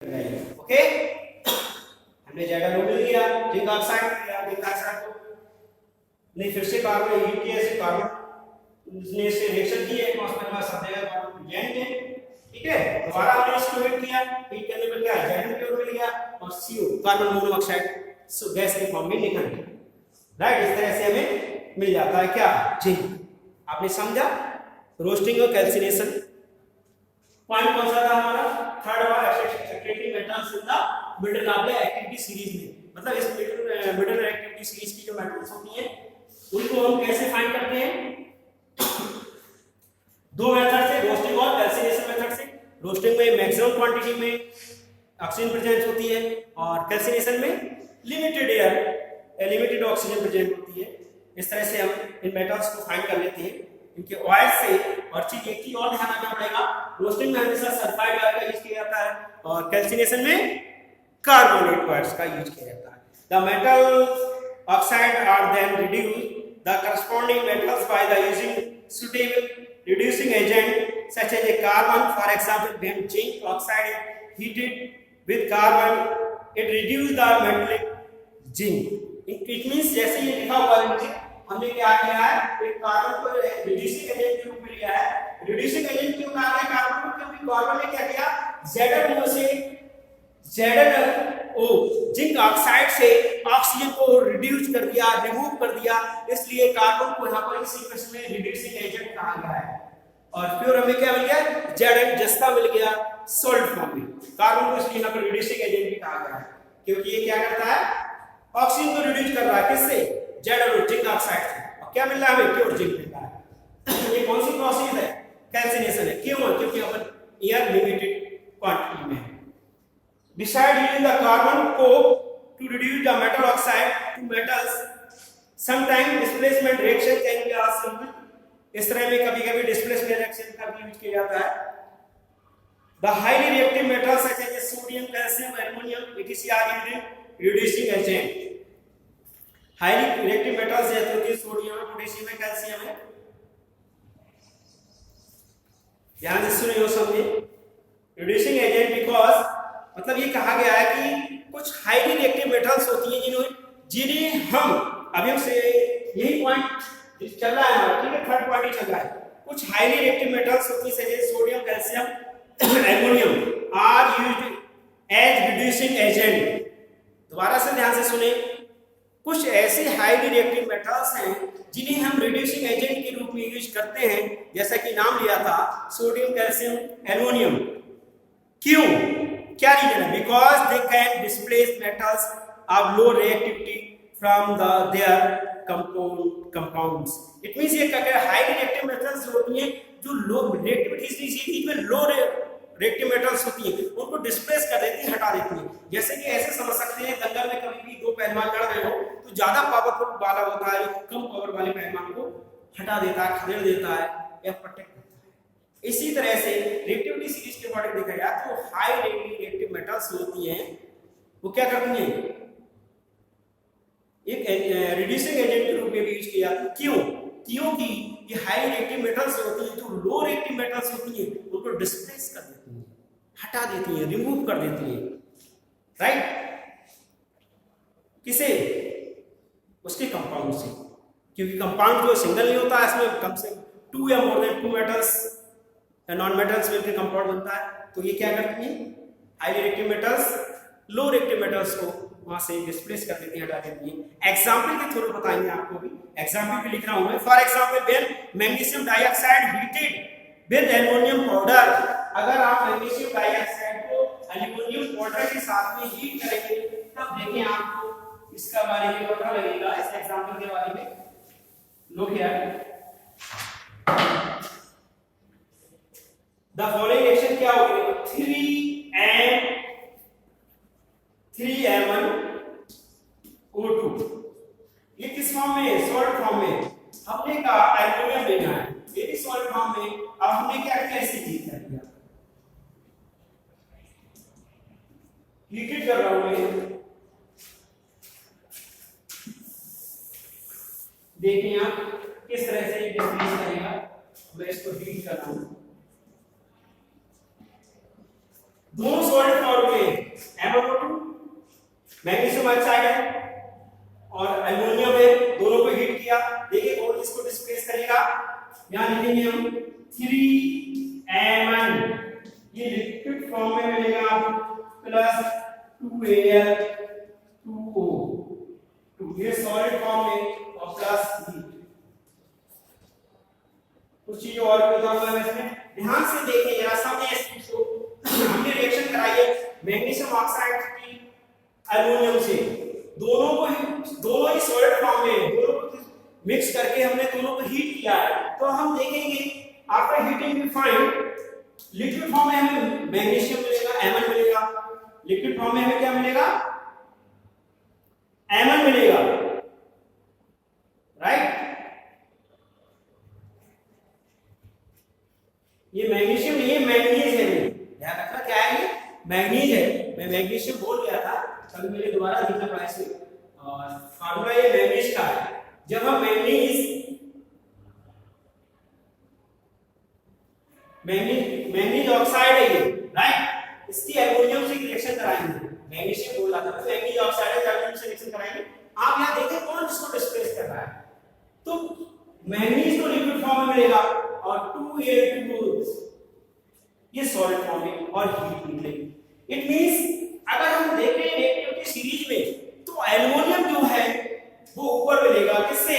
Okay, हमने ZnO मिल गया, zinc oxide मिल गया, जिंक ऑक्साइड को नहीं फिर से कार्बन हीट किया, से कार्बन ने से रिएक्शन की है, उसमें हमारा सब जगह कार्बन प्रेजेंट है। ठीक है, दोबारा हमने इसको हीट किया, हीट करने पर क्या ZnPO मिल गया और CO कार्बन मोनोऑक्साइड सो गैस के फॉर्म में निकल गया। राइट, इस तरह से हमें मिल जाता है क्या, जिंक। आपने समझा रोस्टिंग और कैल्सिनेशन। पॉइंट कौन सा था हमारा, थर्ड वाला activity metals in the middle of the activity series में। मतलब इस मिडल एक्टिविटी सीरीज की जो मेटल्स होती हैं उनको हम कैसे फाइंड करते हैं, दो मेथड से, रोस्टिंग और कैल्सिनेशन मेथड से। रोस्टिंग में मैक्सिमम क्वांटिटी में ऑक्सीजन प्रेजेंट होती है और कैल्सिनेशन में लिमिटेड ऑक्सीजन प्रेजेंट होती है। इस तरह से हम इन मेटल्स को फाइंड कर लेते हैं इनके ऑयल से। और चीज एक चीज और ध्यान रखना पड़ेगा, रोस्टिंग में हमेशा सल्फाइड ऑयल का यूज किया जाता है और कैल्सिनेशन में कार्बोनेट ऑयल्स का यूज किया जाता है। The metals oxide are then reduced the corresponding metals by the using suitable reducing agent such as a carbon. For example, when zinc oxide is heated with carbon, it reduces the metallic zinc. It means जैसे ये लिखा हुआ है नीचे, हमने क्या किया है, एक कार्बन को रिड्यूसिंग एजेंट के रूप में लिया है। रिड्यूसिंग एजेंट क्यों कहा गया कार्बन को, क्योंकि कार्बन ने क्या किया, ZnO से ZnO जिंक ऑक्साइड से ऑक्सीजन को रिड्यूस कर दिया, रिमूव कर दिया, इसलिए कार्बन को यहाँ पर इस सीक्वेंस में रिड्यूसिंग एजेंट कहा गया है। और फिर हमें क्या मिल गया, Zn जस्ता मिल गया सॉल्ट फॉर्म में। कार्बन को इसलिए यहाँ पर रिड्यूसिंग एजेंट भी कहा गया है क्योंकि ये क्या करता है, ऑक्सीजन को रिड्यूस कर रहा है, किससे, ZnO जिंक ऑक्साइड से। और क्या मिल रहा है हमें, प्योर जिंक मिल रहा है। ये कौन सी प्रोसेस है, कैल्सिनेशन है। क्यों, क्योंकि अपन एयर लिमिटेड क्वांटिटी में है। Besides using the carbon coke to reduce the metal oxide to metals, sometimes displacement reaction can be also used. इस तरह में कभी-कभी displacement reaction का भी यूज किया जाता है। The highly reactive metals such as sodium, calcium, aluminum, etc. are used in reducing agent. Highly reactive metals जैसे होती है सोडियम, पोटेशियम है, कैल्शियम है। ध्यान से सुनिए और समझिए। Reducing agent because मतलब ये कहा गया है कि कुछ हाईली रिएक्टिव मेटल्स होती हैं जिन्हें हम अभी हमसे यही पॉइंट चल रहा है हमारा, ठीक है, थर्ड पॉइंट ही चल रहा है। कुछ हाईली रिएक्टिव मेटल्स होती हैं जैसे sodium, calcium, aluminium are used as reducing agent. दोबारा से ध्यान से सुने, कुछ ऐसे हाईली रिएक्टिव मेटल्स हैं जिन्हें हम रिड्यूसिंग एजेंट के रूप में यूज करते हैं, जैसा कि नाम लिया था सोडियम, कैल्शियम, एल्युमिनियम। क्यों, क्या रीजन है, because they can displace metals of low reactivity from there compounds. It means ये क्या है, हाई रिएक्टिव मेटल्स जो होती हैं, जो लो रिएक्टिविटी में लो रिएक्टिव मेटल्स होती हैं, उनको डिस्प्लेस कर देती है, हटा देती है। जैसे कि ऐसे समझ सकते हैं, दंगल में कभी भी दो पहलवान लड़ रहे हो तो ज्यादा पावरफुल वाला होता है, कम पावर वाले पहलवान को हटा देता है, खदेड़ देता है या प्रोटेक्ट। इसी तरह से रिएक्टिविटी सीरीज के अकॉर्डिंग देखा जाए तो हाई रिएक्टिव मेटल्स होती हैं, वो क्या करती हैं, एक रिड्यूसिंग एजेंट के रूप में भी यूज किया जाता है। क्यों, क्योंकि ये हाई रिएक्टिव मेटल्स होती हैं, जो लो रिएक्टिव मेटल्स होती हैं उनको डिस्प्लेस कर देती हैं, हटा देती हैं, रिमूव कर देती हैं। राइट, किसे, उसके कंपाउंड से, क्योंकि कंपाउंड जो सिंगल नहीं होता, इसमें कम से कम 2 या more than 2 metals non metals मिलकर कंपाउंड बनता है। तो ये क्या करती हैं, highly reactive metals low reactive metals को वहां से डिस्प्लेस कर देती हैं, हटा देती हैं। एग्जांपल के थ्रू बताएंगे आपको भी, एग्जांपल भी लिख रहा हूं मैं। For example, when magnesium dioxide heated with aluminium powder, अगर आप मैग्नीशियम डाइऑक्साइड को एल्युमिनियम पाउडर के साथ में हीट करेंगे तब देखिए आपको इसका बारे में पता लगेगा। इस एग्जांपल के बारे में लोग यार The following reaction क्या होगी, 3M3M1O2। ये किस फॉर्म में, सॉल्ट फॉर्म में। हमने कहा एल्युमिनियम लेना है, ये भी सॉल्ट फॉर्म में। अब हमने क्या किया, इसे हीट कर दिया, हीट कर रहा हूं मैं। देखिए आप किस तरह से डिस्प्लेस करेगा, मैं इसको हीट कर रहा हूं। दोनों सॉल्ट फॉर्म में MnO2 मैग्नीशियम ऑक्साइड है और एल्युमिनियम है, दोनों को हीट किया, देखिए कौन इसको डिस्प्लेस करेगा। यहां लिखेंगे हम 3Mn, ये लिक्विड फॉर्म में मिलेगा, प्लस 2Al2O2, ये सॉलिड फॉर्म में, और प्लस कुछ चीज और बता हुआ है इसमें, ध्यान से देखिए जरा सामने इस चीज को। हमने रिएक्शन कराई है मैग्नीशियम ऑक्साइड की एल्युमिनियम से, दोनों ही सॉलिड फॉर्म में, दोनों को मिक्स करके हमने दोनों को हीट किया है। तो हम देखेंगे after heating we find liquid form में हमें मैग्नीशियम मिलेगा, Mn मिलेगा, लिक्विड फॉर्म में हमें क्या मिलेगा, Mn मिलेगा, राइट। ये मैग्नीशियम नहीं है, मैंगनीज है, ध्यान रखना क्या है, ये मैंगनीज है। मैं मैग्नीशियम बोल गया था, कभी मेरे दोबारा देखना पड़ा इसमें, और फार्मूला ये मैंगनीज का है। जब हम मैंगनीज ऑक्साइड है ये, राइट, इसकी एल्युमिनियम से रिएक्शन कराएंगे, मैग्नीशियम बोल रहा था, मैंगनीज ऑक्साइड है, एल्युमिनियम से रिएक्शन कराएंगे। आप यहां देखें कौन इसको डिस्प्लेस कर रहा है, तो मैंगनीज को लिक्विड फॉर्म में मिलेगा और 2Al2O ये सॉलिड फॉर्म में, और हीट निकलेगी। इट मींस अगर हम देखें रिएक्टिविटी सीरीज में, तो एल्युमिनियम जो है वो ऊपर मिलेगा, किससे,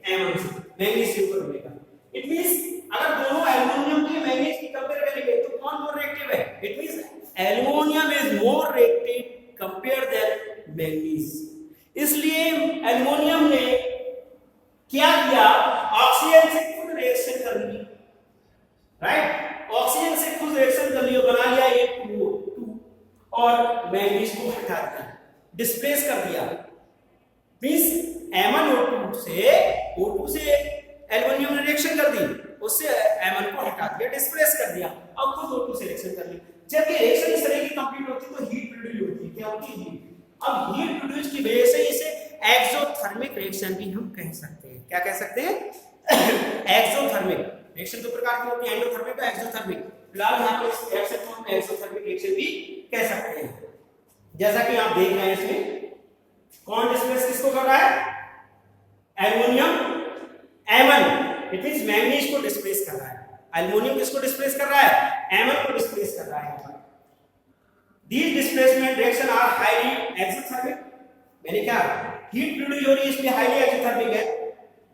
Mn से, मैंगनीज से ऊपर मिलेगा। इट मींस अगर दोनों एल्युमिनियम के मैंगनीज की कंपेयर करेंगे तो कौन मोर रिएक्टिव है, it means aluminium is more reactive compare then manganese. इसलिए एल्युमिनियम ने क्या किया, ऑक्सीजन से खुद रिएक्शन कर ली, राइट, ऑक्सीजन से खुद रिएक्शन कर लिया, बना लिया ये 2O2 और मैंगनीज को हटा दिया, डिस्प्लेस कर दिया। मींस MnO2 से O2 से एल्युमिनियम ने रिएक्शन कर दी, उससे Mn को हटा दिया, डिस्प्लेस कर दिया, अब खुद O2 से रिएक्शन कर ली। जब ये रिएक्शन इस तरह की कंप्लीट होती है तो हीट प्रोड्यूस होती है, क्या होती है, हीट। अब हीट प्रोड्यूस की वजह से इसे एक्सोथर्मिक रिएक्शन भी हम कह सकते हैं। क्या कह सकते हैं, एक्सोथर्मिक रिएक्शन दो प्रकार की होती है, एंडोथर्मिक और एक्सोथर्मिक। फिलहाल यहां पर इस रिएक्शन को हम एक्सोथर्मिक रिएक्शन भी कह सकते हैं। जैसा कि आप देख रहे हैं इसमें कौन डिस्प्लेस किसको कर रहा है, aluminium Mn, it means manganese को डिस्प्लेस कर रहा है, एल्युमिनियम किसको डिस्प्लेस कर रहा है, Mn को डिस्प्लेस कर रहा है। These displacement reaction are highly exothermic, मैंने क्या हीट प्रोड्यूस हो रही है इसलिए हाईली एक्सोथर्मिक है।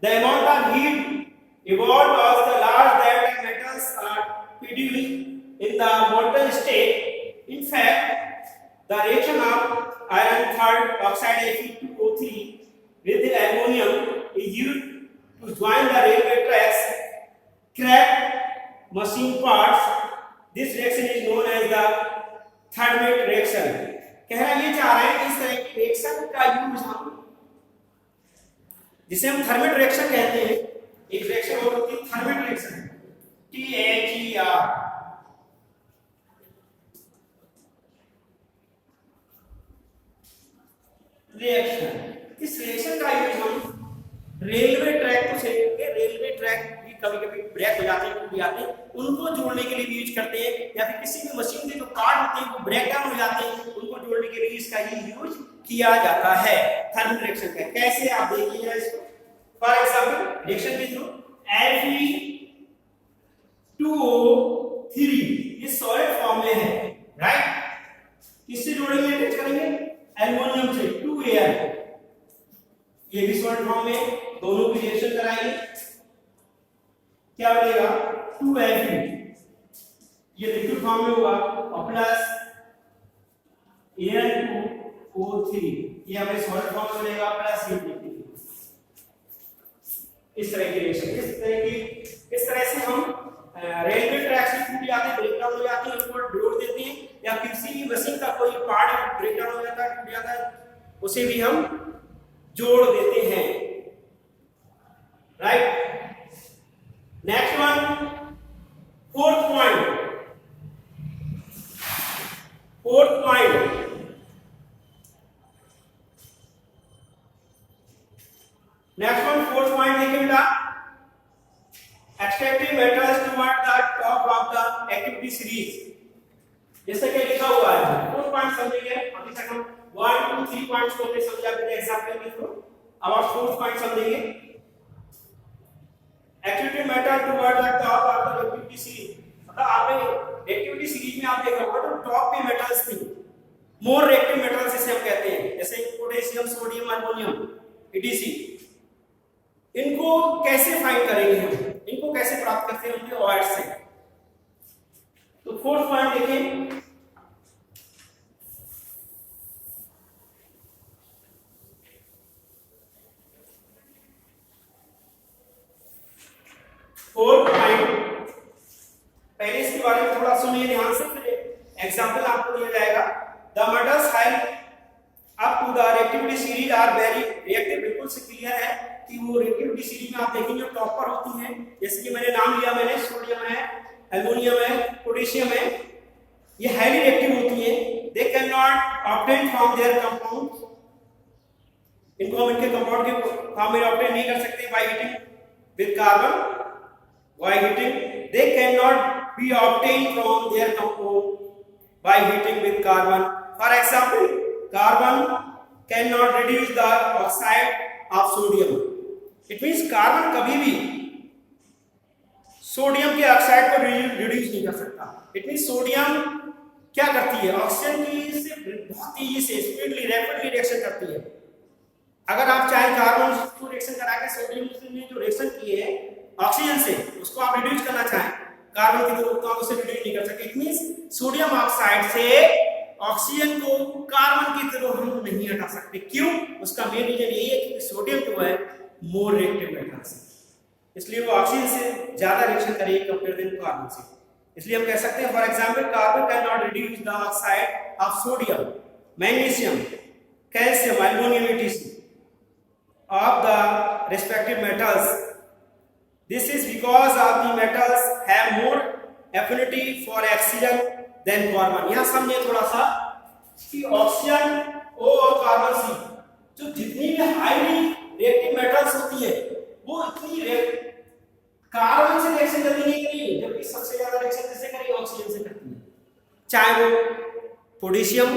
The amount of heat evolved as the large that metals are produced in the molten state. In fact, the reaction of iron third oxide Fe2O3 with the aluminum is used to join the railway tracks, crack machine parts. This reaction is known as the thermite reaction. कहना ये चाह रहे हैं इस तरह की reaction का use हम, जिसे हम थर्मेट रिएक्शन कहते हैं, एक रिएक्शन और होती है थर्मेट रिएक्शन, THER। रिएक्शन, इस रिएक्शन का यूज हम रेलवे ट्रैक को सेकेंगे, रेलवे ट्रैक भी कभी-कभी ब्रेक हो जाते हैं, टूट जाते हैं, उनको जोड़ने के लिए भी यूज करते हैं, या फिर किसी भी मशीन के जो पार्ट होते हैं वो ब्रेक डाउन हो जाते हैं, उनको जोड़ने के लिए इसका ही यूज किया जाता है थर्मल रिएक्शन का। कैसे आप देखिए इसको, फॉर एग्जांपल रिएक्शन के थ्रू Fe2O3 ये सॉलिड फॉर्म में है, राइट, किससे जोड़ेंगे, अटैच करेंगे एल्युमिनियम से, 2Al, ये भी सॉलिड फॉर्म में, दोनों की रिएक्शन कराएंगे, क्या बनेगा 2Fe, ये लिक्विड फॉर्म में होगा, और प्लस Al2O3 ये हमें सॉलिड फॉर्म में मिलेगा, प्लस ये लिक्विड। इस तरह की रिएक्शन, इस तरह से हम रेलवे ट्रैक से टूट जाते हैं, ब्रेक डाउन हो जाते हैं, उनको जोड़ देते हैं, या किसी भी मशीन का कोई पार्ट ब्रेक डाउन हो जाता है, टूट जाता है, उसे भी हम जोड़ देते हैं, right. Next one, fourth point, next one fourth point देखिए बेटा, extractive metals toward the top of the activity series, जैसे कि लिखा हुआ है, फोर्थ पॉइंट समझेंगे अभी तक हम 1 2 3 पॉइंट्स को हमने समझा अपने एग्जांपल के थ्रू। अब आप फोर्थ पॉइंट समझेंगे। Activity method toward the top of the activity series. मतलब आपने एक्टिविटी सीरीज में आप देखा होगा तो टॉप पे मेटल्स थी, मोर रिएक्टिव मेटल्स इसे हम कहते हैं, जैसे पोटेशियम, सोडियम, अमोनियम, ईटीसी। इनको कैसे फाइंड करेंगे हम, इनको कैसे प्राप्त करते हैं उनके ओएच से। तो फोर्थ पॉइंट देखें, फोर्थ पॉइंट, पहले इसके बारे में थोड़ा सुनिए ध्यान से, फिर एग्जांपल आपको दिया जाएगा। The metals help up to the reactivity series are very reactive. बिल्कुल से क्लियर है कि वो रिएक्टिविटी सीरीज में आप देखेंगे टॉप पर होती हैं, जैसे कि मैंने नाम लिया, मैंने सोडियम है, एल्युमिनियम है, पोटेशियम है, ये हाईली रिएक्टिव होती हैं। They can not obtain from there compound, इनको हम इनके कंपाउंड के फॉर्म में ऑब्टेन नहीं कर सकते by heating with carbon. By heating, they cannot be obtained from their compound by heating with carbon. For example, carbon cannot reduce the oxide of sodium. It means carbon कभी भी sodium के oxide को reduce नहीं कर सकता। It means sodium क्या करती है, ऑक्सीजन की से बहुत तेजी से स्पीडली रैपिडली रिएक्शन करती है। अगर आप चाहे कार्बन को रिएक्शन करा के सोडियम ने जो रिएक्शन की है ऑक्सीजन से, उसको आप रिड्यूस करना चाहें कार्बन के थ्रू, तो आप उसे रिड्यूस नहीं कर सकते। इट मींस सोडियम ऑक्साइड से ऑक्सीजन को कार्बन के थ्रू हम नहीं हटा सकते। क्यों? उसका मेन रीजन यही है कि सोडियम जो है मोर रिएक्टिव मेटल है, इसलिए वो ऑक्सीजन से ज्यादा रिएक्शन करेगी कंपेयर देन कार्बन से। इसलिए हम कह सकते हैं for example carbon can not reduce the oxide of sodium, magnesium, calcium, aluminium, etc of the respective metals. This is because of the metals have more affinity for oxygen than carbon. यहाँ समझे थोड़ा सा कि oxygen O और carbon C जो जितनी भी highly reactive metals होती है वो इतनी कार्बन से रिएक्शन जल्दी नहीं करेगी, जबकि सबसे ज्यादा रिएक्शन किससे करेगी, ऑक्सीजन से करती है। चाहे वो पोटेशियम,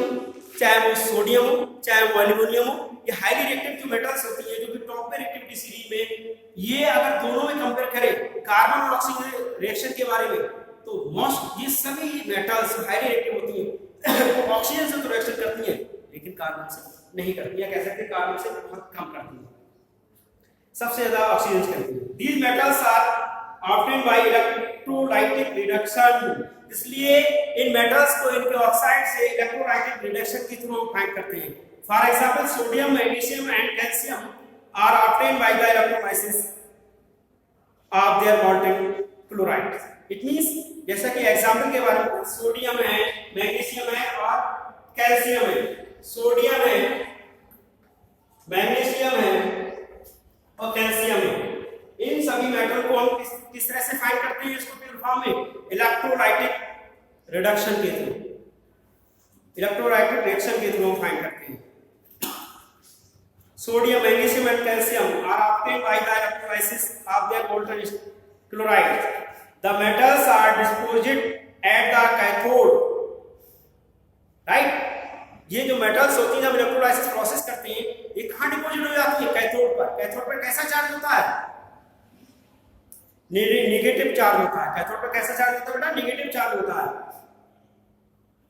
चाहे वो सोडियम हो, चाहे वो एल्युमिनियम हो, ये हाईली रिएक्टिव जो मेटल्स होती है जो कि टॉप पे रिएक्टिविटी सीरीज में, ये अगर दोनों में कंपेयर करें कार्बन और ऑक्सीजन रिएक्शन के बारे में, तो मोस्ट ये सभी मेटल्स हाईली रिएक्टिव होती हैं। वो ऑक्सीजन से तो रिएक्शन करती हैं लेकिन कार्बन से नहीं करती है, कह सकते हैं कार्बन से बहुत कम करती है, सबसे ज्यादा ऑक्सीजन से करती है। These metals are obtained by electrolytic reduction. इसलिए इन मेटल्स को इनके ऑक्साइड से इलेक्ट्रोलाइटिक रिडक्शन के थ्रू फाइंड करते हैं। For example sodium, magnesium and calcium are obtained by the electrolysis of their molten chloride. It means जैसा कि एग्जांपल के बारे में सोडियम है, मैग्नीशियम है और कैल्शियम है, सोडियम है, मैग्नीशियम है और कैल्शियम है। इन सभी मेटल को हम किस तरह से फाइंड करते हैं इसको प्योर फॉर्म में, इलेक्ट्रोलाइटिक रिडक्शन के थ्रू, इलेक्ट्रोलाइटिक रिएक्शन के थ्रू हम फाइंड करते हैं। Sodium, magnesium and calcium are obtained by the electrolysis of their molten chloride. The metals are disposed at the cathode, right. ये जो मेटल्स होती हैं जब इलेक्ट्रोलाइसिस प्रोसेस करते हैं ये कहां डिपॉजिट हो जाती है, कैथोड पर। कैथोड पर कैसा चार्ज होता है, नेगेटिव चार्ज होता है। कैथोड पर कैसा चार्ज होता है बेटा, नेगेटिव चार्ज होता है।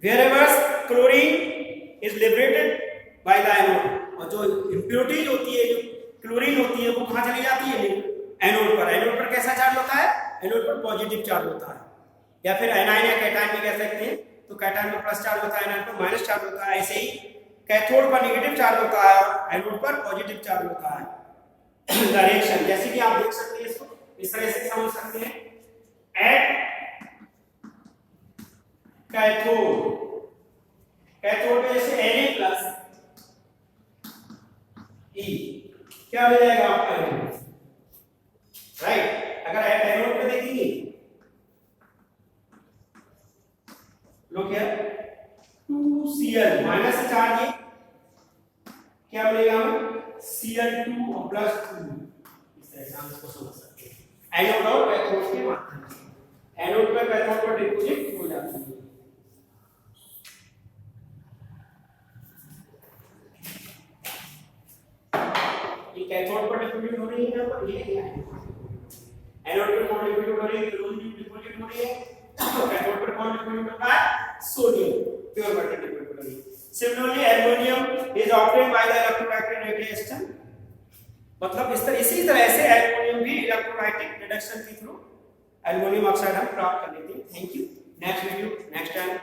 Wherever chlorine is liberated by the anode, और जो इम्प्योरिटीज होती है, जो क्लोरीन होती है, वो कहां चली जाती है, एनोड पर। एनोड पर कैसा चार्ज होता है, एनोड पर पॉजिटिव चार्ज होता है, या फिर एनायन या कैटायन में कह सकते हैं। तो कैटायन पर प्लस चार्ज होता है, एनायन पर माइनस चार्ज होता है। ऐसे ही कैथोड पर नेगेटिव चार्ज होता है और एनोड पर पॉजिटिव चार्ज होता है। रिएक्शन जैसे कि आप देख सकते हैं, इसको इस तरह से समझ सकते हैं। एट कैथोड, कैथोड में जैसे Na प्लस E क्या हो जाएगा आपका, राइट। अगर एट एनोड पे देखेंगे लोग क्या 2Cl माइनस चार्ज, ये क्या मिलेगा हमें Cl2 और प्लस 2। इस तरह से हम इसको समझ सकते हैं। एनोड और कैथोड के माध्यम से एनोड पे कैथोड पर डिपॉजिट हो जाती है। ये कैथोड पर डिपॉजिट हो रही है यहाँ पर, ये एनोड पर कौन डिपॉजिट हो रही है, क्लोरीन डिपॉजिट हो रही है, तो कैथोड पर कौन डिपॉजिट होता है, सोडियम प्योर वाटर डिपॉजिट हो रही है। Similarly aluminium is obtained by the electrolytic reaction, मतलब इसी तरह से एल्युमिनियम भी इलेक्ट्रोलाइटिक रिडक्शन के थ्रू एल्युमिनियम ऑक्साइड हम प्राप्त कर लेते हैं। Thank you, next video next time.